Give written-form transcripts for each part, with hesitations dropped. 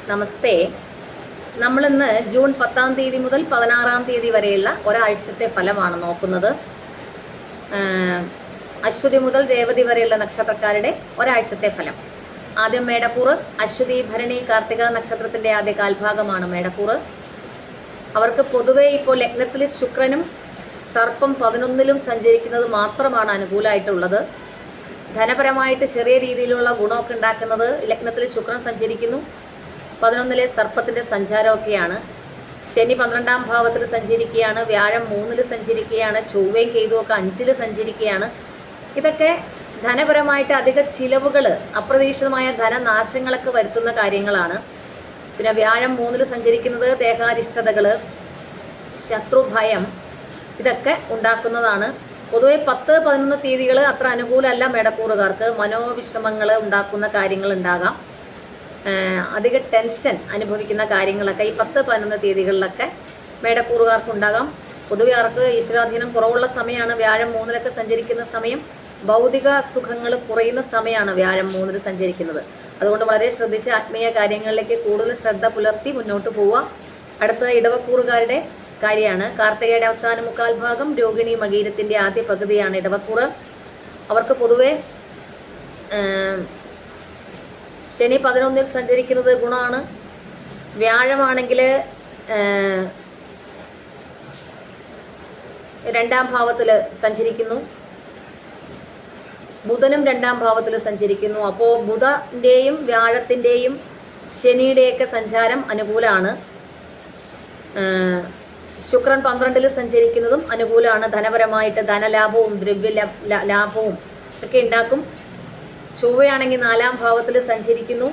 നമസ്തേ. നമ്മളിന്ന് ജൂൺ 10-ാം തീയതി മുതൽ 16-ാം തീയതി വരെയുള്ള ഒരാഴ്ചത്തെ ഫലമാണ് നോക്കുന്നത്. അശ്വതി മുതൽ രേവതി വരെയുള്ള നക്ഷത്രക്കാരുടെ ഒരാഴ്ചത്തെ ഫലം. ആദ്യം മേടക്കൂറ്. അശ്വതി, ഭരണി, കാർത്തിക നക്ഷത്രത്തിന്റെ ആദ്യ കാൽഭാഗമാണ് മേടക്കൂറ്. അവർക്ക് പൊതുവെ ഇപ്പോൾ ലഗ്നത്തിൽ ശുക്രനും സർപ്പം 11-ലും സഞ്ചരിക്കുന്നത് മാത്രമാണ് അനുകൂലമായിട്ടുള്ളത്. ധനപരമായിട്ട് ചെറിയ രീതിയിലുള്ള ഗുണമൊക്കെ ഉണ്ടാക്കുന്നത് ലഗ്നത്തിൽ ശുക്രൻ സഞ്ചരിക്കുന്നു. 11-ലെ സർപ്പത്തിൻ്റെ സഞ്ചാരമൊക്കെയാണ്. ശനി 12-ാം ഭാവത്തിൽ സഞ്ചരിക്കുകയാണ്. വ്യാഴം 3-ൽ സഞ്ചരിക്കുകയാണ്. ചൊവ്വയും കേതുവൊക്കെ 5-ൽ സഞ്ചരിക്കുകയാണ്. ഇതൊക്കെ ധനപരമായിട്ട് അധിക ചിലവുകൾ, അപ്രതീക്ഷിതമായ ധനനാശങ്ങളൊക്കെ വരുത്തുന്ന കാര്യങ്ങളാണ്. പിന്നെ വ്യാഴം 3-ൽ സഞ്ചരിക്കുന്നത് ദേഹാരിഷ്ടതകൾ, ശത്രുഭയം ഇതൊക്കെ ഉണ്ടാക്കുന്നതാണ്. പൊതുവെ 10-11 തീയതികൾ അത്ര അനുകൂലമല്ല മേടക്കൂറുകാർക്ക്. മനോവിഷമങ്ങൾ ഉണ്ടാക്കുന്ന കാര്യങ്ങൾ ഉണ്ടാകാം. അധിക ടെൻഷൻ അനുഭവിക്കുന്ന കാര്യങ്ങളൊക്കെ ഈ 10-11 തീയതികളിലൊക്കെ മേടക്കൂറുകാർക്ക് ഉണ്ടാകാം. പൊതുവെ അവർക്ക് ഈശ്വരാധീനം കുറവുള്ള സമയമാണ്. വ്യാഴം 3-ലൊക്കെ സഞ്ചരിക്കുന്ന സമയം ഭൗതിക സുഖങ്ങൾ കുറയുന്ന സമയമാണ് വ്യാഴം 3-ൽ സഞ്ചരിക്കുന്നത്. അതുകൊണ്ട് വളരെ ശ്രദ്ധിച്ച് ആത്മീയ കാര്യങ്ങളിലേക്ക് കൂടുതൽ ശ്രദ്ധ പുലർത്തി മുന്നോട്ട് പോവുക. അടുത്ത ഇടവക്കൂറുകാരുടെ കാര്യമാണ്. കാർത്തികയുടെ അവസാന മുക്കാൽ ഭാഗം, രോഹിണി മകീരത്തിൻ്റെ ആദ്യ പകുതിയാണ് ഇടവക്കൂറ്. അവർക്ക് പൊതുവെ ശനി 11-ൽ സഞ്ചരിക്കുന്നത് ഗുണമാണ്. വ്യാഴമാണെങ്കിൽ 2-ാം ഭാവത്തിൽ സഞ്ചരിക്കുന്നു. ബുധനും 2-ാം ഭാവത്തിൽ സഞ്ചരിക്കുന്നു. അപ്പോൾ ബുധൻ്റെയും വ്യാഴത്തിൻ്റെയും ശനിയുടെയൊക്കെ സഞ്ചാരം അനുകൂലമാണ്. ശുക്രൻ 12-ൽ സഞ്ചരിക്കുന്നതും അനുകൂലമാണ്. ധനപരമായിട്ട് ധനലാഭവും ദ്രവ്യ ലാഭവും ഒക്കെ ഉണ്ടാക്കും. ചൊവ്വയാണെങ്കിൽ 4-ാം ഭാവത്തിൽ സഞ്ചരിക്കുന്നു.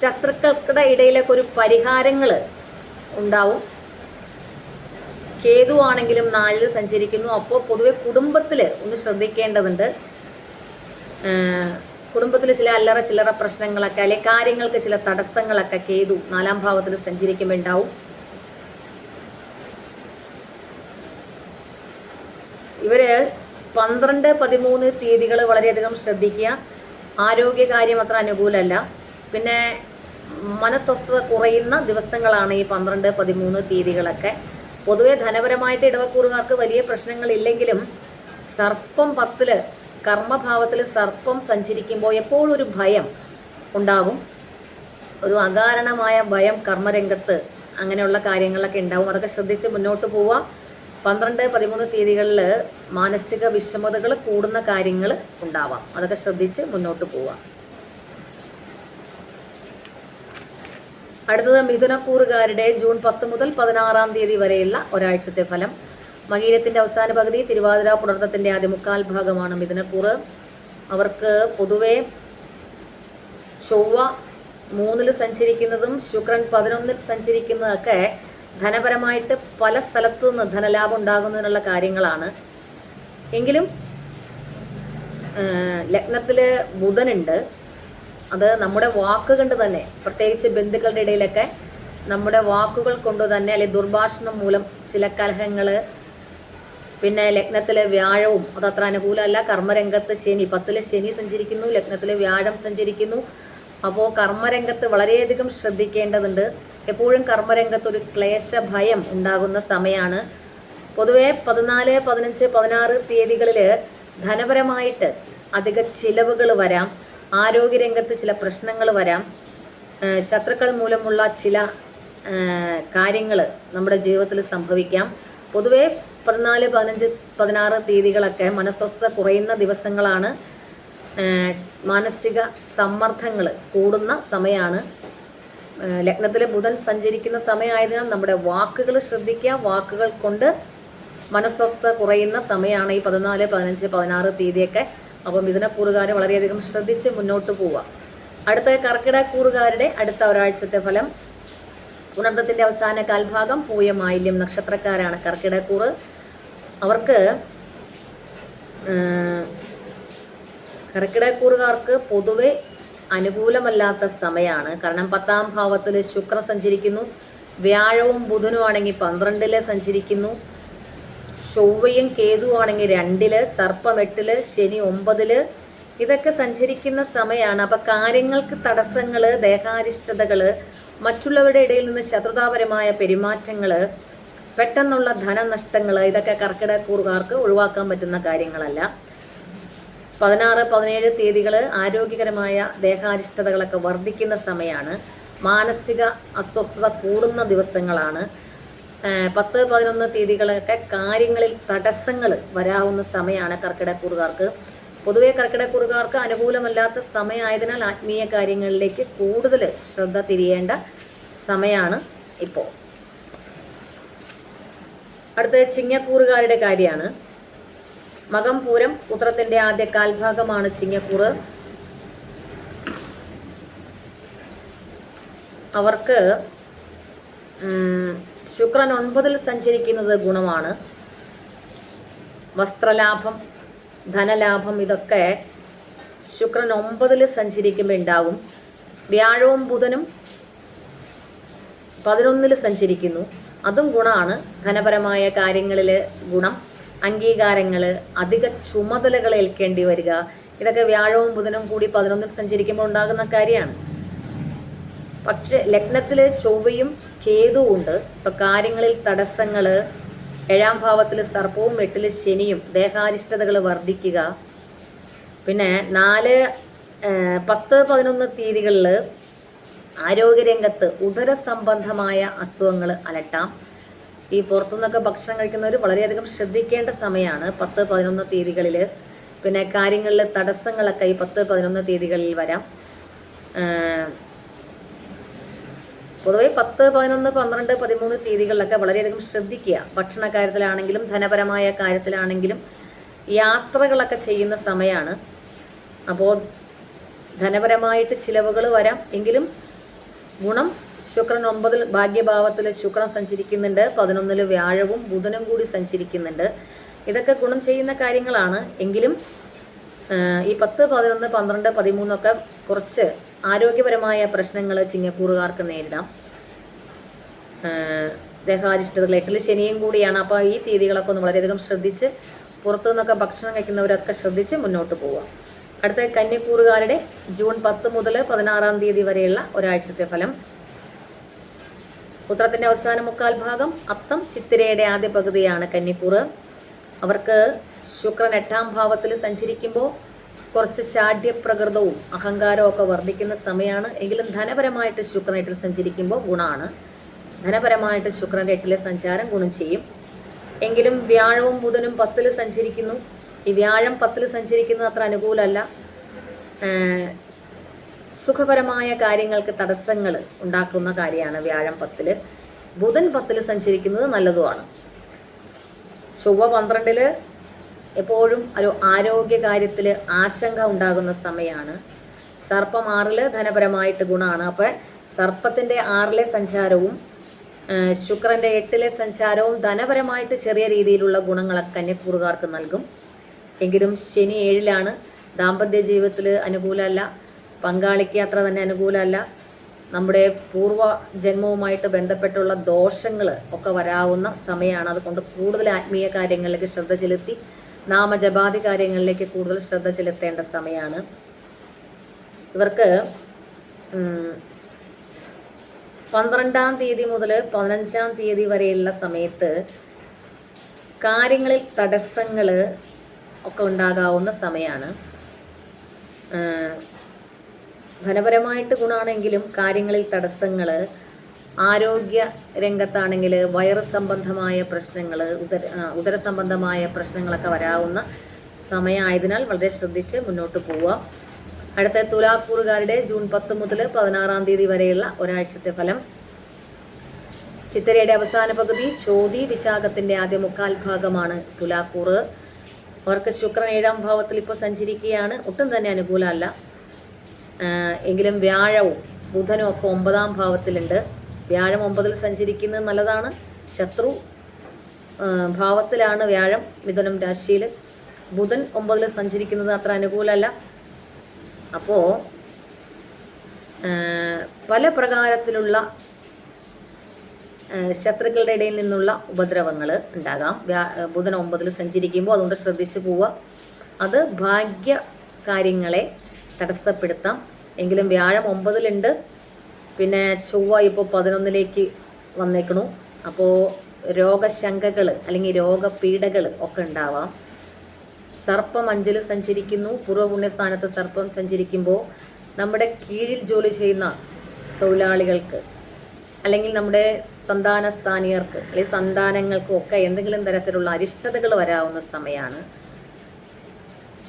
ശത്രുക്കൾക്കുടെ ഇടയിലൊക്കെ ഒരു പരിഹാരങ്ങൾ ഉണ്ടാവും. കേതു ആണെങ്കിലും 4-ൽ സഞ്ചരിക്കുന്നു. അപ്പോൾ പൊതുവെ കുടുംബത്തിൽ ഒന്ന് ശ്രദ്ധിക്കേണ്ടതുണ്ട്. കുടുംബത്തിൽ ചില അല്ലറ ചില്ലറ പ്രശ്നങ്ങളൊക്കെ അല്ലെങ്കിൽ കാര്യങ്ങൾക്ക് ചില തടസ്സങ്ങളൊക്കെ കേതു 4-ാം ഭാവത്തിൽ സഞ്ചരിക്കുമ്പോൾ ഉണ്ടാവും. ഇവർ 12-13 തീയതികൾ വളരെയധികം ശ്രദ്ധിക്കുക. ആരോഗ്യകാര്യം അത്ര അനുകൂലമല്ല. പിന്നെ മനസ്വസ്ഥത കുറയുന്ന ദിവസങ്ങളാണ് ഈ 12-13 തീയതികളൊക്കെ. പൊതുവെ ധനപരമായിട്ട് ഇടവക്കൂറുകാർക്ക് വലിയ പ്രശ്നങ്ങളില്ലെങ്കിലും സർപ്പം 10-ൽ കർമ്മഭാവത്തിൽ സർപ്പം സഞ്ചരിക്കുമ്പോൾ എപ്പോഴും ഒരു ഭയം ഉണ്ടാകും. ഒരു അകാരണമായ ഭയം കർമ്മരംഗത്ത് അങ്ങനെയുള്ള കാര്യങ്ങളൊക്കെ ഉണ്ടാവും. അതൊക്കെ ശ്രദ്ധിച്ച് മുന്നോട്ട് പോവുക. 12-13 തീയതികളിൽ മാനസിക വിഷമതകൾ കൂടുന്ന കാര്യങ്ങൾ ഉണ്ടാവാം. അതൊക്കെ ശ്രദ്ധിച്ച് മുന്നോട്ട് പോവുക. അടുത്തത് മിഥുനക്കൂറുകാരുടെ ജൂൺ 10 മുതൽ 16-ാം തീയതി വരെയുള്ള ഒരാഴ്ചത്തെ ഫലം. മകീരത്തിൻ്റെ അവസാന പകുതി, തിരുവാതിര പുണർത്തത്തിൻ്റെ ആദ്യ മുക്കാൽ ഭാഗമാണ് മിഥുനക്കൂറ്. അവർക്ക് പൊതുവെ ചൊവ്വ 3-ൽ സഞ്ചരിക്കുന്നതും ശുക്രൻ 11-ൽ സഞ്ചരിക്കുന്നതൊക്കെ ധനപരമായിട്ട് പല സ്ഥലത്തു നിന്ന് ധനലാഭം ഉണ്ടാകുന്നതിനുള്ള കാര്യങ്ങളാണ്. എങ്കിലും ലഗ്നത്തിൽ ബുധനുണ്ട്. അത് നമ്മുടെ വാക്കുകൾ തന്നെ, പ്രത്യേകിച്ച് ബന്ധുക്കളുടെ ഇടയിലൊക്കെ നമ്മുടെ വാക്കുകൾ കൊണ്ട് തന്നെ അല്ലെങ്കിൽ ദുർഭാഷണം മൂലം ചില കലഹങ്ങൾ. പിന്നെ ലഗ്നത്തിൽ വ്യാഴവും അതത്ര അനുകൂലമല്ല. കർമ്മരംഗത്ത് ശനി 10-ൽ ശനി സഞ്ചരിക്കുന്നു. ലഗ്നത്തിൽ വ്യാഴം സഞ്ചരിക്കുന്നു. അപ്പോൾ കർമ്മരംഗത്ത് വളരെയധികം ശ്രദ്ധിക്കേണ്ടതുണ്ട്. എപ്പോഴും കർമ്മരംഗത്ത് ഒരു ക്ലേശ ഭയം ഉണ്ടാകുന്ന സമയമാണ്. പൊതുവെ 14, 15, 16 തീയതികളിൽ ധനപരമായിട്ട് അധിക ചിലവുകൾ വരാം. ആരോഗ്യരംഗത്ത് ചില പ്രശ്നങ്ങൾ വരാം. ശത്രുക്കൾ മൂലമുള്ള ചില കാര്യങ്ങൾ നമ്മുടെ ജീവിതത്തിൽ സംഭവിക്കാം. പൊതുവെ 14, 15, 16 തീയതികളൊക്കെ മനസ്വസ്ഥത കുറയുന്ന ദിവസങ്ങളാണ്. മാനസിക സമ്മർദ്ദങ്ങൾ കൂടുന്ന സമയമാണ്. ലഗ്നത്തിലെ ബുധൻ സഞ്ചരിക്കുന്ന സമയമായതിനാൽ നമ്മുടെ വാക്കുകൾ ശ്രദ്ധിക്കുക. വാക്കുകൾ കൊണ്ട് മനസ്വസ്ഥത കുറയുന്ന സമയമാണ് ഈ 14, 15, 16 തീയതിയൊക്കെ. അപ്പം മിഥുനക്കൂറുകാർ വളരെയധികം ശ്രദ്ധിച്ച് മുന്നോട്ട് പോവുക. അടുത്ത കർക്കിടക്കൂറുകാരുടെ അടുത്ത ഒരാഴ്ചത്തെ ഫലം. പുണർത്തത്തിൻ്റെ അവസാന കാൽഭാഗം, പൂയം, ആയില്യം നക്ഷത്രക്കാരാണ് കർക്കിടക്കൂറ്. അവർക്ക് കർക്കിടക്കൂറുകാർക്ക് പൊതുവെ അനുകൂലമല്ലാത്ത സമയമാണ്. കാരണം 10-ാം ഭാവത്തിൽ ശുക്രൻ സഞ്ചരിക്കുന്നു. വ്യാഴവും ബുധനും ആണെങ്കിൽ 12-ൽ സഞ്ചരിക്കുന്നു. ചൊവ്വയും കേതുവാണെങ്കിൽ 2-ൽ, സർപ്പം 8-ൽ, ശനി 9-ൽ. ഇതൊക്കെ സഞ്ചരിക്കുന്ന സമയമാണ്. അപ്പോൾ കാര്യങ്ങൾക്ക് തടസ്സങ്ങൾ, ദേഹാരിഷ്ടതകൾ, മറ്റുള്ളവരുടെ ഇടയിൽ നിന്ന് ശത്രുതാപരമായ പെരുമാറ്റങ്ങൾ, പെട്ടെന്നുള്ള ധനനഷ്ടങ്ങൾ, ഇതൊക്കെ കർക്കിടകക്കൂറുകാർക്ക് ഒഴിവാക്കാൻ പറ്റുന്ന കാര്യങ്ങളല്ല. 16, 17 തീയതികൾ ആരോഗ്യകരമായ ദേഹാരിഷ്ടതകളൊക്കെ വർദ്ധിക്കുന്ന സമയമാണ്. മാനസിക അസ്വസ്ഥത കൂടുന്ന ദിവസങ്ങളാണ്. 10, 11 തീയതികളൊക്കെ കാര്യങ്ങളിൽ തടസ്സങ്ങൾ വരാവുന്ന സമയമാണ് കർക്കിടകക്കൂറുകാർക്ക്. പൊതുവെ കർക്കിടകക്കൂറുകാർക്ക് അനുകൂലമല്ലാത്ത സമയമായതിനാൽ ആത്മീയ കാര്യങ്ങളിലേക്ക് കൂടുതൽ ശ്രദ്ധ തിരിയേണ്ട സമയമാണ് ഇപ്പോൾ. അടുത്ത ചിങ്ങക്കൂറുകാരുടെ കാര്യമാണ്. മകം, പൂരം, ഉത്രത്തിന്റെ ആദ്യ കാൽഭാഗമാണ് ചിങ്ങക്കൂറ്. അവർക്ക് ശുക്രൻ 9-ൽ സഞ്ചരിക്കുന്നത് ഗുണമാണ്. വസ്ത്രലാഭം, ധനലാഭം, ഇതൊക്കെ ശുക്രൻ 9-ൽ സഞ്ചരിക്കുമ്പോൾ ഉണ്ടാവും. വ്യാഴവും ബുധനും 11-ൽ സഞ്ചരിക്കുന്നു, അതും ഗുണമാണ്. ധനപരമായ കാര്യങ്ങളിൽ ഗുണം, അംഗീകാരങ്ങൾ, അധിക ചുമതലകൾ ഏൽക്കേണ്ടി വരിക, ഇതൊക്കെ വ്യാഴവും ബുധനും കൂടി 11-ൽ സഞ്ചരിക്കുമ്പോൾ ഉണ്ടാകുന്ന കാര്യമാണ്. പക്ഷെ ലഗ്നത്തിൽ ചൊവ്വയും കേതുവും ഉണ്ട്. ഇപ്പം കാര്യങ്ങളിൽ തടസ്സങ്ങൾ, 7-ാം ഭാവത്തിൽ സർപ്പവും 8-ൽ ശനിയും, ദേഹാരിഷ്ടതകൾ വർദ്ധിക്കുക. പിന്നെ 4, 10, 11 തീയതികളിൽ ആരോഗ്യരംഗത്ത് ഉദരസംബന്ധമായ അസുഖങ്ങൾ അലട്ടാം. ഈ പുറത്തുനിന്നൊക്കെ ഭക്ഷണം കഴിക്കുന്നവർ വളരെയധികം ശ്രദ്ധിക്കേണ്ട സമയമാണ് 10, 11 തീയതികളിൽ. പിന്നെ കാര്യങ്ങളിൽ തടസ്സങ്ങളൊക്കെ ഈ 10, 11 തീയതികളിൽ വരാം. പൊതുവെ 10, 11, 12, 13 തീയതികളിലൊക്കെ വളരെയധികം ശ്രദ്ധിക്കുക. ഭക്ഷണ കാര്യത്തിലാണെങ്കിലും ധനപരമായ കാര്യത്തിലാണെങ്കിലും യാത്രകളൊക്കെ ചെയ്യുന്ന സമയമാണ്. അപ്പോൾ ധനപരമായിട്ട് ചിലവുകൾ വരാം. എങ്കിലും ഗുണം, ശുക്രൻ 9-ൽ ഭാഗ്യഭാവത്തിൽ ശുക്രൻ സഞ്ചരിക്കുന്നുണ്ട്, 11-ൽ വ്യാഴവും ബുധനും കൂടി സഞ്ചരിക്കുന്നുണ്ട്. ഇതൊക്കെ ഗുണം ചെയ്യുന്ന കാര്യങ്ങളാണ്. എങ്കിലും ഈ 10, 11, 12, 13 ഒക്കെ കുറച്ച് ആരോഗ്യപരമായ പ്രശ്നങ്ങൾ ചിങ്ങക്കൂറുകാർക്ക് നേരിടാം. ദേഹാരിഷ്ടതകൾ, 8-ൽ ശനിയും കൂടിയാണ്. അപ്പോൾ ഈ തീയതികളൊക്കെ ഒന്ന് വളരെയധികം ശ്രദ്ധിച്ച്, പുറത്തു നിന്നൊക്കെ ഭക്ഷണം കഴിക്കുന്നവരൊക്കെ ശ്രദ്ധിച്ച് മുന്നോട്ട് പോവുക. അടുത്ത കന്യക്കൂറുകാരുടെ ജൂൺ 10 മുതൽ 16-ാം തീയതി വരെയുള്ള ഒരാഴ്ചത്തെ ഫലം. ഉത്രത്തിന്റെ അവസാന 1/4 ഭാഗം, അത്തം, ചിത്തിരയുടെ ആദ്യ പകുതിയാണ് കന്യക്കൂറ്. അവർക്ക് ശുക്രൻ 8-ാം ഭാവത്തിൽ സഞ്ചരിക്കുമ്പോൾ കുറച്ച് ശാഠ്യപ്രകൃതവും അഹങ്കാരവും ഒക്കെ വർദ്ധിക്കുന്ന സമയമാണ്. എങ്കിലും ധനപരമായിട്ട് ശുക്രൻ 8-ൽ സഞ്ചരിക്കുമ്പോൾ ഗുണമാണ്. ധനപരമായിട്ട് ശുക്രൻ്റെ 8-ലെ സഞ്ചാരം ഗുണം ചെയ്യും. എങ്കിലും വ്യാഴവും ബുധനും 10-ൽ സഞ്ചരിക്കുന്നു. ഈ വ്യാഴം 10-ൽ സഞ്ചരിക്കുന്നത് അത്ര അനുകൂലമല്ല. സുഖപരമായ കാര്യങ്ങൾക്ക് തടസ്സങ്ങൾ ഉണ്ടാക്കുന്ന കാര്യമാണ് വ്യാഴം 10-ൽ. ബുധൻ 10-ൽ സഞ്ചരിക്കുന്നത് നല്ലതുമാണ്. ചൊവ്വ 12-ൽ എപ്പോഴും ഒരു ആരോഗ്യ കാര്യത്തിൽ ആശങ്ക ഉണ്ടാകുന്ന സമയമാണ്. സർപ്പം 6-ൽ ധനപരമായിട്ട് ഗുണമാണ്. അപ്പോൾ സർപ്പത്തിൻ്റെ 6-ലെ സഞ്ചാരവും ശുക്രൻ്റെ 8-ലെ സഞ്ചാരവും ധനപരമായിട്ട് ചെറിയ രീതിയിലുള്ള ഗുണങ്ങളൊക്കെ കന്യക്കൂറുകാർക്ക് നൽകും. എങ്കിലും ശനി 7-ലാണ്. ദാമ്പത്യ ജീവിതത്തിൽ അനുകൂലമല്ല, പങ്കാളിക്ക് അത്ര തന്നെ അനുകൂലമല്ല. നമ്മുടെ പൂർവ്വ ജന്മവുമായിട്ട് ബന്ധപ്പെട്ടുള്ള ദോഷങ്ങൾ ഒക്കെ വരാവുന്ന സമയമാണ്. അതുകൊണ്ട് കൂടുതൽ ആത്മീയ കാര്യങ്ങളിലേക്ക് ശ്രദ്ധ ചെലുത്തി നാമജപാതി കാര്യങ്ങളിലേക്ക് കൂടുതൽ ശ്രദ്ധ ചെലുത്തേണ്ട സമയമാണ്. ഇവർക്ക് 12-ാം തീയതി മുതൽ 15-ാം തീയതി വരെയുള്ള സമയത്ത് കാര്യങ്ങളിൽ തടസ്സങ്ങൾ ഒക്കെ ഉണ്ടാകാവുന്ന സമയമാണ്. ധനപരമായിട്ട് ഗുണമാണെങ്കിലും കാര്യങ്ങളിൽ തടസ്സങ്ങൾ, ആരോഗ്യ രംഗത്താണെങ്കിൽ വയറ് സംബന്ധമായ പ്രശ്നങ്ങൾ, ഉദര സംബന്ധമായ പ്രശ്നങ്ങളൊക്കെ വരാവുന്ന സമയമായതിനാൽ വളരെ ശ്രദ്ധിച്ച് മുന്നോട്ട് പോവുക. അടുത്ത തുലാക്കൂറുകാരുടെ ജൂൺ 10 മുതൽ 16-ാം തീയതി വരെയുള്ള ഒരാഴ്ചത്തെ ഫലം. ചിത്തിരയുടെ അവസാന പകുതി, ചോതി, വിശാഖത്തിൻ്റെ ആദ്യ 1/4 ഭാഗമാണ് തുലാക്കൂറ്. അവർക്ക് ശുക്രൻ 7-ാം ഭാവത്തിൽ ഇപ്പോൾ സഞ്ചരിക്കുകയാണ്. ഒട്ടും തന്നെ അനുകൂലമല്ല. എങ്കിലും വ്യാഴവും ബുധനും ഒക്കെ 9-ാം ഭാവത്തിലുണ്ട്. വ്യാഴം 9-ൽ സഞ്ചരിക്കുന്നത് നല്ലതാണ്. ശത്രു ഭാവത്തിലാണ് വ്യാഴം, മിഥുനം രാശിയിൽ. ബുധൻ 9-ൽ സഞ്ചരിക്കുന്നത് അത്ര അനുകൂലമല്ല. അപ്പോൾ പല പ്രകാരത്തിലുള്ള ശത്രുക്കളുടെ ഇടയിൽ നിന്നുള്ള ഉപദ്രവങ്ങൾ ഉണ്ടാകാം. ബുധൻ 9-ൽ സഞ്ചരിക്കുമ്പോൾ അതുകൊണ്ട് ശ്രദ്ധിച്ചു പോവുക. അത് ഭാഗ്യ കാര്യങ്ങളെ തടസ്സപ്പെടുത്താം. എങ്കിലും വ്യാഴം 9-ലുണ്ട്. പിന്നെ ചൊവ്വ ഇപ്പോൾ 11ലേക്ക് വന്നേക്കണു. അപ്പോൾ രോഗശങ്കകൾ അല്ലെങ്കിൽ രോഗപീഠകൾ ഒക്കെ ഉണ്ടാവാം. സർപ്പം 5-ൽ സഞ്ചരിക്കുന്നു. പൂർവ്വപുണ്യസ്ഥാനത്ത് സർപ്പം സഞ്ചരിക്കുമ്പോൾ നമ്മുടെ കീഴിൽ ജോലി ചെയ്യുന്ന തൊഴിലാളികൾക്ക് അല്ലെങ്കിൽ നമ്മുടെ സന്താന സ്ഥാനീയർക്ക് അല്ലെങ്കിൽ സന്താനങ്ങൾക്കും ഒക്കെ എന്തെങ്കിലും തരത്തിലുള്ള അരിഷ്ടതകൾ വരാവുന്ന സമയമാണ്.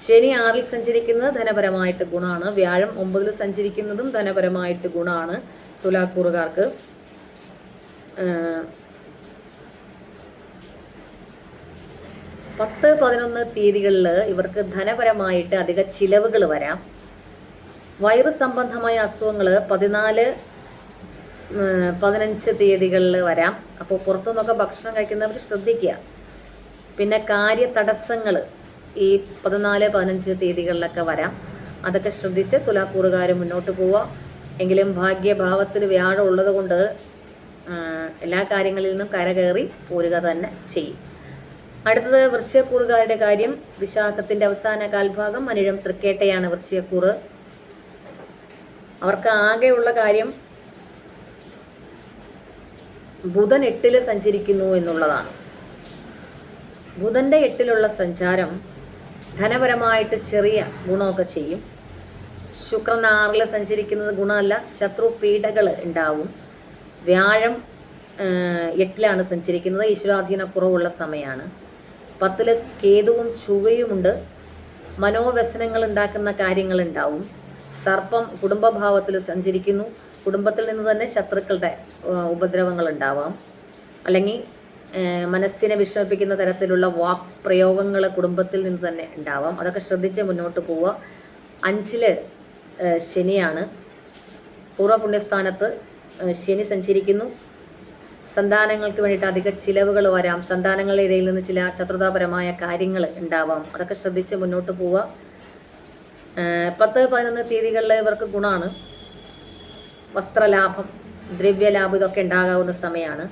ശനി 6-ൽ സഞ്ചരിക്കുന്നത് ധനപരമായിട്ട് ഗുണമാണ്. വ്യാഴം 9-ൽ സഞ്ചരിക്കുന്നതും ധനപരമായിട്ട് ഗുണമാണ് തുലാക്കൂറുകാർക്ക്. 10-11 തീയതികളിൽ ഇവർക്ക് ധനപരമായിട്ട് അധിക ചിലവുകൾ വരാം. വൈറസ് സംബന്ധമായ അസുഖങ്ങൾ 14-15 തീയതികളിൽ വരാം. അപ്പോൾ പുറത്തുനിന്നൊക്കെ ഭക്ഷണം കഴിക്കുന്നവർ ശ്രദ്ധിക്കുക. പിന്നെ കാര്യ തടസ്സങ്ങൾ ഈ 14-15 തീയതികളിലൊക്കെ വരാം. അതൊക്കെ ശ്രദ്ധിച്ച് തുലാക്കൂറുകാർ മുന്നോട്ട് പോവുക. എങ്കിലും ഭാഗ്യഭാവത്തിൽ വ്യാഴം ഉള്ളത് കൊണ്ട് എല്ലാ കാര്യങ്ങളിൽ നിന്നും കരകയറി പോരുക തന്നെ ചെയ്യും. അടുത്തത് വൃശ്ചികക്കൂറുകാരുടെ കാര്യം. വിശാഖത്തിൻ്റെ അവസാന കാൽഭാഗം അനിഴം തൃക്കേട്ടയാണ് വൃശ്ചികക്കൂറ്. അവർക്ക് ആകെയുള്ള കാര്യം ബുധൻ 8-ൽ സഞ്ചരിക്കുന്നു എന്നുള്ളതാണ്. ബുധൻ്റെ 8-ലുള്ള സഞ്ചാരം ധനപരമായിട്ട് ചെറിയ ഗുണമൊക്കെ ചെയ്യും. ശുക്രൻ 6-ൽ സഞ്ചരിക്കുന്നത് ഗുണമല്ല, ശത്രു പീഡകൾ ഉണ്ടാവും. വ്യാഴം 8-ലാണ് സഞ്ചരിക്കുന്നത്, ഈശ്വരാധീന കുറവുള്ള സമയമാണ്. 10-ൽ കേതുവും ചൊവ്വയുമുണ്ട്, മനോവ്യസനങ്ങൾ ഉണ്ടാക്കുന്ന കാര്യങ്ങൾ ഉണ്ടാവും. സർപ്പം കുടുംബഭാവത്തിൽ സഞ്ചരിക്കുന്നു, കുടുംബത്തിൽ നിന്ന് തന്നെ ശത്രുക്കളുടെ ഉപദ്രവങ്ങൾ ഉണ്ടാവാം. അല്ലെങ്കിൽ മനസ്സിനെ വിഷമിപ്പിക്കുന്ന തരത്തിലുള്ള വാക് പ്രയോഗങ്ങൾ കുടുംബത്തിൽ നിന്ന് തന്നെ ഉണ്ടാവാം. അതൊക്കെ ശ്രദ്ധിച്ച് മുന്നോട്ട് പോവുക. 5-ൽ ശനിയാണ്. പൂർവ്വപുണ്യസ്ഥാനത്ത് ശനി സഞ്ചരിക്കുന്നു. സന്താനങ്ങൾക്ക് വേണ്ടിയിട്ട് അധിക ചിലവുകൾ വരാം. സന്താനങ്ങളുടെ ഇടയിൽ നിന്ന് ചില ശത്രുതാപരമായ കാര്യങ്ങൾ ഉണ്ടാവാം. അതൊക്കെ ശ്രദ്ധിച്ച് മുന്നോട്ട് പോവുക. 10-11 തീയതികളിൽ ഇവർക്ക് ഗുണമാണ്. വസ്ത്രലാഭം, ദ്രവ്യലാഭം ഇതൊക്കെ ഉണ്ടാകാവുന്ന സമയമാണ്.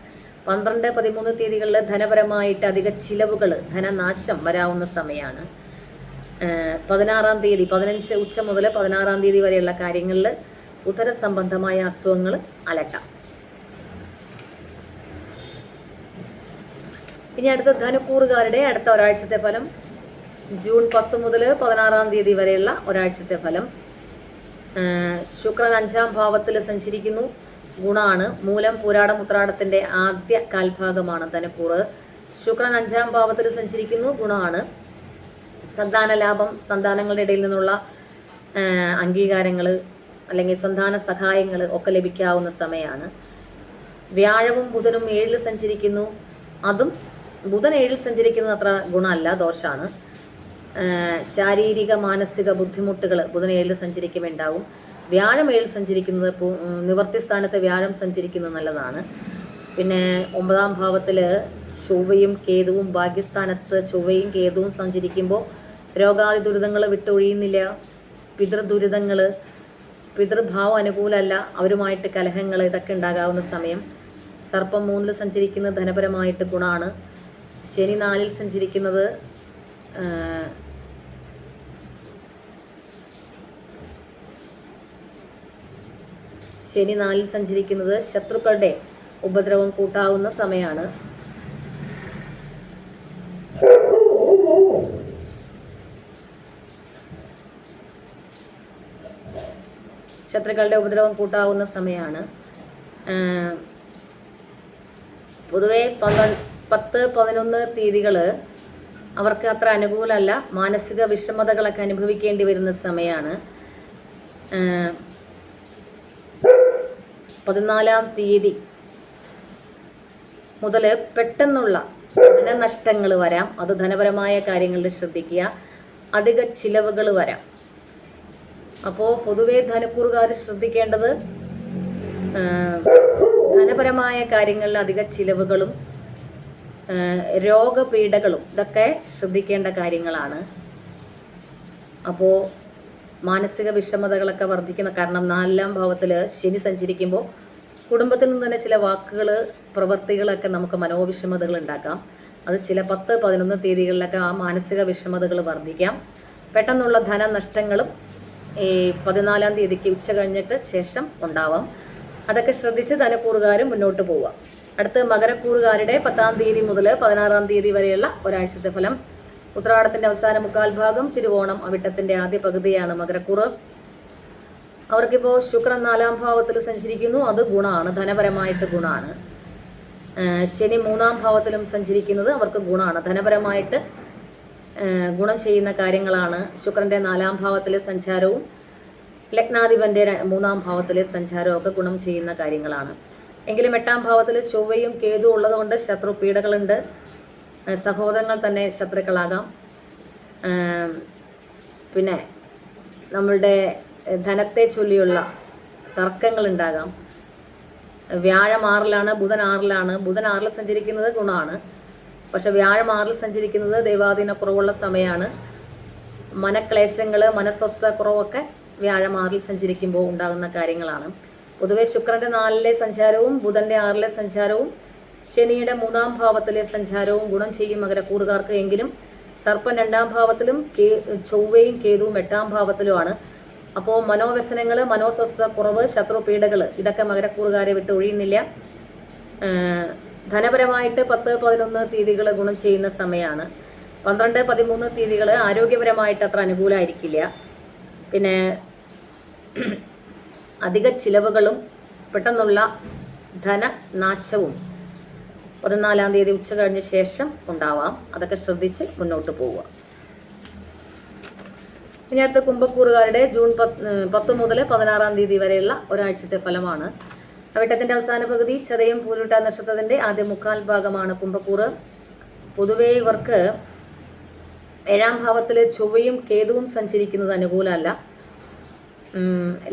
12-13 തീയതികളിൽ ധനപരമായിട്ട് അധിക ചിലവുകൾ, ധനനാശം വരാവുന്ന സമയമാണ്. 16-ാം തീയതി 15 ഉച്ച മുതൽ 16-ാം തീയതി വരെയുള്ള കാര്യങ്ങളിൽ ഉദര സംബന്ധമായ അസുഖങ്ങൾ അലട്ടാം. ഇനി അടുത്ത ധനുക്കൂറുകാരുടെ അടുത്ത ഒരാഴ്ചത്തെ ഫലം. ജൂൺ 10 മുതൽ 16-ാം തീയതി വരെയുള്ള ഒരാഴ്ചത്തെ ഫലം. ശുക്രൻ 5-ാം ഭാവത്തിൽ സഞ്ചരിക്കുന്നു, ഗുണമാണ്. മൂലം പൂരാടം ഉത്രാടത്തിൻ്റെ ആദ്യ കാൽഭാഗമാണ് ധനുക്കൂറ്. ശുക്രൻ 5-ാം ഭാവത്തിൽ സഞ്ചരിക്കുന്നു, ഗുണമാണ്. സന്താന ലാഭം, സന്താനങ്ങളുടെ ഇടയിൽ നിന്നുള്ള അംഗീകാരങ്ങൾ അല്ലെങ്കിൽ സന്താന സഹായങ്ങൾ ഒക്കെ ലഭിക്കാവുന്ന സമയമാണ്. വ്യാഴവും ബുധനും 7-ൽ സഞ്ചരിക്കുന്നു. അതും ബുധൻ 7-ൽ സഞ്ചരിക്കുന്നത് അത്ര ഗുണമല്ല, ദോഷമാണ്. ശാരീരിക മാനസിക ബുദ്ധിമുട്ടുകൾ ബുധൻ 7-ൽ സഞ്ചരിക്കുമ്പോൾ ഉണ്ടാവും. വ്യാഴം 7-ൽ സഞ്ചരിക്കുന്നത് നിവർത്തി സ്ഥാനത്ത് വ്യാഴം സഞ്ചരിക്കുന്നത് നല്ലതാണ്. പിന്നെ 9-ാം ഭാവത്തിൽ ചൊവ്വയും കേതുവും, ഭാഗ്യസ്ഥാനത്ത് ചൊവ്വയും കേതുവും സഞ്ചരിക്കുമ്പോൾ രോഗാദി ദുരിതങ്ങൾ വിട്ടൊഴിയുന്നില്ല. പിതൃദുരിതങ്ങൾ, പിതൃഭാവം അനുകൂലമല്ല, അവരുമായിട്ട് കലഹങ്ങൾ ഇതൊക്കെ ഉണ്ടാകാവുന്ന സമയം. സർപ്പം 3-ൽ സഞ്ചരിക്കുന്നത് ധനപരമായിട്ട് ഗുണമാണ്. ശനി 4-ൽ സഞ്ചരിക്കുന്നത് ശത്രുക്കളുടെ ഉപദ്രവം കൂട്ടാവുന്ന സമയമാണ്. പൊതുവെ 10-11 തീയതികൾ അവർക്ക് അത്ര അനുകൂലമല്ല. മാനസിക വിഷമതകളൊക്കെ അനുഭവിക്കേണ്ടി വരുന്ന സമയമാണ്. 14-ാം തീയതി മുതൽ പെട്ടെന്നുള്ള ധനനഷ്ടങ്ങൾ വരാം. അത് ധനപരമായ കാര്യങ്ങളിൽ ശ്രദ്ധിക്കുക. അധിക ചിലവുകൾ വരാം. അപ്പോൾ പൊതുവെ ധനുക്കൂറുകാർ ശ്രദ്ധിക്കേണ്ടത് ധനപരമായ കാര്യങ്ങളിൽ അധിക ചിലവുകളും രോഗപീഠകളും ഇതൊക്കെ ശ്രദ്ധിക്കേണ്ട കാര്യങ്ങളാണ്. അപ്പോൾ മാനസിക വിഷമതകളൊക്കെ വർദ്ധിക്കുന്ന കാരണം 4-ാം ഭാവത്തിൽ ശനി സഞ്ചരിക്കുമ്പോൾ കുടുംബത്തിൽ നിന്ന് തന്നെ ചില വാക്കുകൾ, പ്രവൃത്തികളൊക്കെ നമുക്ക് മനോവിഷമതകൾ ഉണ്ടാക്കാം. അത് ചില 10-11 തീയതികളിലൊക്കെ ആ മാനസിക വിഷമതകൾ വർദ്ധിക്കാം. പെട്ടെന്നുള്ള ധനനഷ്ടങ്ങളും ഈ 14-ാം തീയതിക്ക് ഉച്ച കഴിഞ്ഞിട്ട് ശേഷം ഉണ്ടാവാം. അതൊക്കെ ശ്രദ്ധിച്ച് ധനക്കൂറുകാരും മുന്നോട്ട് പോവുക. അടുത്ത് മകരക്കൂറുകാരുടെ 10-ാം തീയതി മുതൽ 16-ാം തീയതി വരെയുള്ള ഒരാഴ്ചത്തെ ഫലം. ഉത്രാടത്തിന്റെ അവസാന മുക്കാൽ ഭാഗം, തിരുവോണം അവിട്ടത്തിന്റെ ആദ്യ പകുതിയാണ് മകരക്കൂറ്. അവർക്കിപ്പോൾ ശുക്രൻ 4-ാം ഭാവത്തിൽ സഞ്ചരിക്കുന്നു, അത് ഗുണമാണ്, ധനപരമായിട്ട് ഗുണമാണ്. ശനി 3-ാം ഭാവത്തിലും സഞ്ചരിക്കുന്നത് അവർക്ക് ഗുണമാണ്, ധനപരമായിട്ട് ഗുണം ചെയ്യുന്ന കാര്യങ്ങളാണ്. ശുക്രന്റെ 4-ാം ഭാവത്തിലെ സഞ്ചാരവും ലഗ്നാധിപന്റെ 3-ാം ഭാവത്തിലെ സഞ്ചാരവും ഒക്കെ ഗുണം ചെയ്യുന്ന കാര്യങ്ങളാണ്. എങ്കിലും 8-ാം ഭാവത്തിൽ ചൊവ്വയും കേതു ഉള്ളതുകൊണ്ട് ശത്രു പീഡകളുണ്ട്. സഹോദരങ്ങൾ തന്നെ ശത്രുക്കളാകാം. പിന്നെ നമ്മളുടെ ധനത്തെ ചൊല്ലിയുള്ള തർക്കങ്ങൾ ഉണ്ടാകാം. വ്യാഴം 6-ലാണ്, ബുധൻ 6-ലാണ്. ബുധൻ 6-ൽ സഞ്ചരിക്കുന്നത് ഗുണമാണ്, പക്ഷെ വ്യാഴം 6-ൽ സഞ്ചരിക്കുന്നത് ദൈവാധീന കുറവുള്ള സമയമാണ്. മനക്ലേശങ്ങൾ, മനസ്വസ്ഥ കുറവൊക്കെ വ്യാഴം 6-ൽ സഞ്ചരിക്കുമ്പോൾ ഉണ്ടാകുന്ന കാര്യങ്ങളാണ്. പൊതുവെ ശുക്രന്റെ 4-ലെ സഞ്ചാരവും ബുധന്റെ 6-ലെ സഞ്ചാരവും ശനിയുടെ 3-ാം ഭാവത്തിലെ സഞ്ചാരവും ഗുണം ചെയ്യും മകരക്കൂറുകാർക്ക്. എങ്കിലും സർപ്പം 2-ാം ഭാവത്തിലും ചൊവ്വയും കേതുവും 8-ാം ഭാവത്തിലുമാണ്. അപ്പോൾ മനോവ്യസനങ്ങൾ, മനോസ്വസ്ഥ കുറവ്, ശത്രു പീഡകൾ ഇതൊക്കെ മകരക്കൂറുകാരെ വിട്ട് ഒഴിയുന്നില്ല. ധനപരമായിട്ട് 10-11 തീയതികൾ ഗുണം ചെയ്യുന്ന സമയമാണ്. 12-13 തീയതികൾ ആരോഗ്യപരമായിട്ട് അത്ര അനുകൂലമായിരിക്കില്ല. പിന്നെ അധിക ചിലവുകളും പെട്ടെന്നുള്ള ധനനാശവും 14-ാം തീയതി ഉച്ച കഴിഞ്ഞ ശേഷം ഉണ്ടാവാം. അതൊക്കെ ശ്രദ്ധിച്ച് മുന്നോട്ട് പോവുക. ഇനി അടുത്ത കുംഭക്കൂറുകാരുടെ ജൂൺ 10 മുതൽ 16-ാം തീയതി വരെയുള്ള ഒരാഴ്ചത്തെ ഫലമാണ്. അവിട്ടത്തിന്റെ അവസാന പകുതി, ചതയം പൂരുട്ട നക്ഷത്രത്തിന്റെ ആദ്യ മുക്കാൽ ഭാഗമാണ് കുംഭക്കൂറ്. പൊതുവേ ഇവർക്ക് 7-ാം ഭാവത്തിൽ ചൊവ്വയും കേതുവും സഞ്ചരിക്കുന്നത് അനുകൂലമല്ല.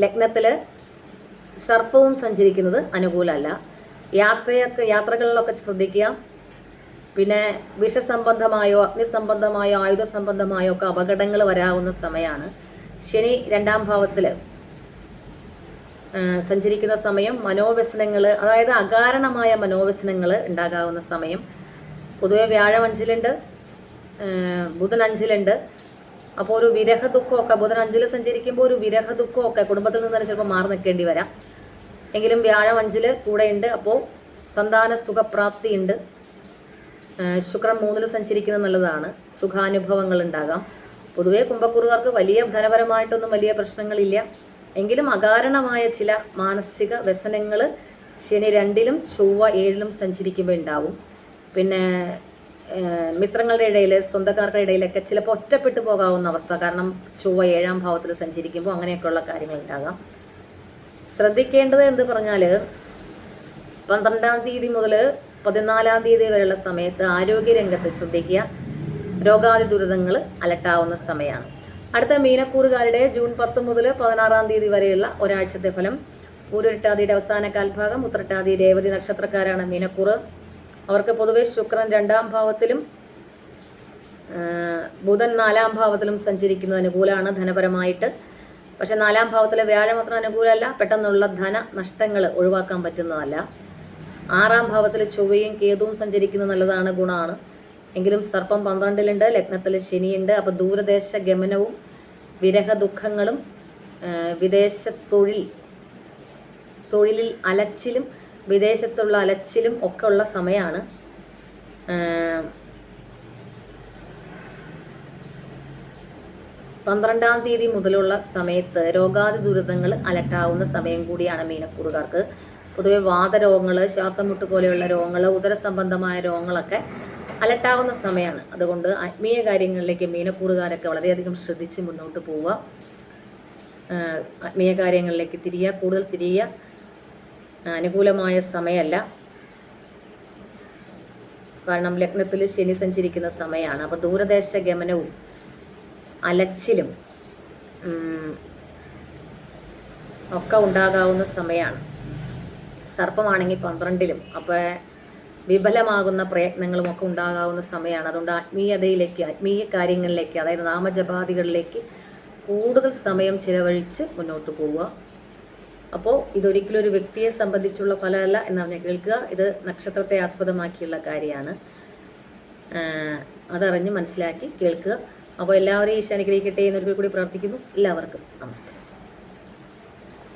ലഗ്നത്തിൽ സർപ്പവും സഞ്ചരിക്കുന്നത് അനുകൂലമല്ല. യാത്രകളിലൊക്കെ ശ്രദ്ധിക്കുക. പിന്നെ വിഷസംബന്ധമായോ അഗ്നിസംബന്ധമായോ ആയുധ സംബന്ധമായോ ഒക്കെ അപകടങ്ങൾ വരാവുന്ന സമയമാണ്. ശനി 2-ാം ഭാവത്തിൽ സഞ്ചരിക്കുന്ന സമയം മനോവ്യസനങ്ങൾ, അതായത് അകാരണമായ മനോവ്യസനങ്ങൾ ഉണ്ടാകാവുന്ന സമയം. പൊതുവെ വ്യാഴം 5-ലുണ്ട്, ബുധൻ 5-ലുണ്ട്. അപ്പോൾ ഒരു വിരഹ ദുഃഖമൊക്കെ ബുധൻ 5-ൽ സഞ്ചരിക്കുമ്പോൾ ഒരു വിരഹ ദുഃഖമൊക്കെ കുടുംബത്തിൽ നിന്ന് തന്നെ ചിലപ്പോൾ മാറി നിൽക്കേണ്ടി വരാം. എങ്കിലും വ്യാഴം 5-ൽ കൂടെയുണ്ട്, അപ്പോൾ സന്താന സുഖപ്രാപ്തി ഉണ്ട്. ശുക്രൻ 3-ൽ സഞ്ചരിക്കുന്നത് നല്ലതാണ്, സുഖാനുഭവങ്ങൾ ഉണ്ടാകാം. പൊതുവേ കുംഭക്കൂറുകാർക്ക് വലിയ ധനപരമായിട്ടൊന്നും വലിയ പ്രശ്നങ്ങളില്ല. എങ്കിലും അകാരണമായ ചില മാനസിക വ്യസനങ്ങൾ ശനി 2-ലും ചൊവ്വ 7-ലും സഞ്ചരിക്കുമ്പോൾ ഉണ്ടാവും. പിന്നെ മിത്രങ്ങളുടെ ഇടയിൽ, സ്വന്തക്കാരുടെ ഇടയിലൊക്കെ ചിലപ്പോൾ ഒറ്റപ്പെട്ടു പോകാവുന്ന അവസ്ഥ, കാരണം ചൊവ്വ 7-ാം ഭാവത്തിൽ സഞ്ചരിക്കുമ്പോൾ അങ്ങനെയൊക്കെയുള്ള കാര്യങ്ങൾ ഉണ്ടാകാം. ശ്രദ്ധിക്കേണ്ടത് എന്ന് പറഞ്ഞാൽ 12-ാം തീയതി മുതൽ 14-ാം തീയതി വരെയുള്ള സമയത്ത് ആരോഗ്യരംഗത്ത് ശ്രദ്ധിക്കുക. രോഗാതി ദുരിതങ്ങൾ അലട്ടാവുന്ന സമയമാണ്. അടുത്ത മീനക്കൂറുകാരുടെ ജൂൺ 10 മുതൽ 16-ാം തീയതി വരെയുള്ള ഒരാഴ്ചത്തെ ഫലം. പൂരുരുട്ടാതിയുടെ അവസാന കാൽഭാഗം, ഉത്രട്ടാതി രേവതി നക്ഷത്രക്കാരാണ് മീനക്കൂറ്. അവർക്ക് പൊതുവെ ശുക്രൻ 2-ാം ഭാവത്തിലും ബുധൻ 4-ാം ഭാവത്തിലും സഞ്ചരിക്കുന്നത് അനുകൂലമാണ് ധനപരമായിട്ട്. പക്ഷെ 4-ാം ഭാവത്തിലെ വ്യാഴം അത്ര അനുകൂലമല്ല, പെട്ടെന്നുള്ള ധന നഷ്ടങ്ങൾ ഒഴിവാക്കാൻ പറ്റുന്നതല്ല. 6-ാം ഭാവത്തിൽ ചൊവ്വയും കേതുവും സഞ്ചരിക്കുന്നത് നല്ലതാണ്, ഗുണമാണ്. എങ്കിലും സർപ്പം 12-ലുണ്ട്, ലഗ്നത്തിൽ ശനിയുണ്ട്. അപ്പോൾ ദൂരദേശ ഗമനവും വിരഹ ദുഃഖങ്ങളും വിദേശ തൊഴിലിൽ അലച്ചിലും വിദേശത്തുള്ള അലച്ചിലും ഒക്കെ ഉള്ള സമയമാണ്. 12-ാം തീയതി മുതലുള്ള സമയത്ത് രോഗാതി ദുരിതങ്ങൾ അലട്ടാവുന്ന സമയം കൂടിയാണ് മീനക്കൂറുകാർക്ക്. പൊതുവെ വാതരോഗങ്ങൾ, ശ്വാസം മുട്ട് പോലെയുള്ള രോഗങ്ങൾ, ഉദര സംബന്ധമായ രോഗങ്ങളൊക്കെ അലട്ടാവുന്ന സമയമാണ്. അതുകൊണ്ട് ആത്മീയ കാര്യങ്ങളിലേക്ക് മീനക്കൂറുകാരൊക്കെ വളരെയധികം ശ്രദ്ധിച്ച് മുന്നോട്ട് പോവുക. ആത്മീയ കാര്യങ്ങളിലേക്ക് കൂടുതൽ തിരിയുക. അനുകൂലമായ സമയമല്ല, കാരണം ലഗ്നത്തിൽ ശനി സഞ്ചരിക്കുന്ന സമയമാണ്. അപ്പോൾ ദൂരദേശ ഗമനവും അലച്ചിലും ഒക്കെ ഉണ്ടാകാവുന്ന സമയമാണ്. സർപ്പമാണെങ്കിൽ 12-ലും, അപ്പോൾ വിഫലമാകുന്ന പ്രയത്നങ്ങളും ഒക്കെ ഉണ്ടാകാവുന്ന സമയമാണ്. അതുകൊണ്ട് ആത്മീയ കാര്യങ്ങളിലേക്ക്, അതായത് നാമജപാദികളിലേക്ക് കൂടുതൽ സമയം ചിലവഴിച്ച് മുന്നോട്ട് പോവുക. അപ്പോൾ ഇതൊരിക്കലും ഒരു വ്യക്തിയെ സംബന്ധിച്ചുള്ള ഫലമല്ല എന്നറിഞ്ഞ് കേൾക്കുക. ഇത് നക്ഷത്രത്തെ ആസ്പദമാക്കിയുള്ള കാര്യമാണ്. അതറിഞ്ഞ് മനസ്സിലാക്കി കേൾക്കുക. അപ്പോൾ എല്ലാവരെയും ഈശോ അനുഗ്രഹിക്കട്ടെ എന്നൊരിക്കൽ കൂടി പ്രാർത്ഥിക്കുന്നു. എല്ലാവർക്കും നമസ്കാരം.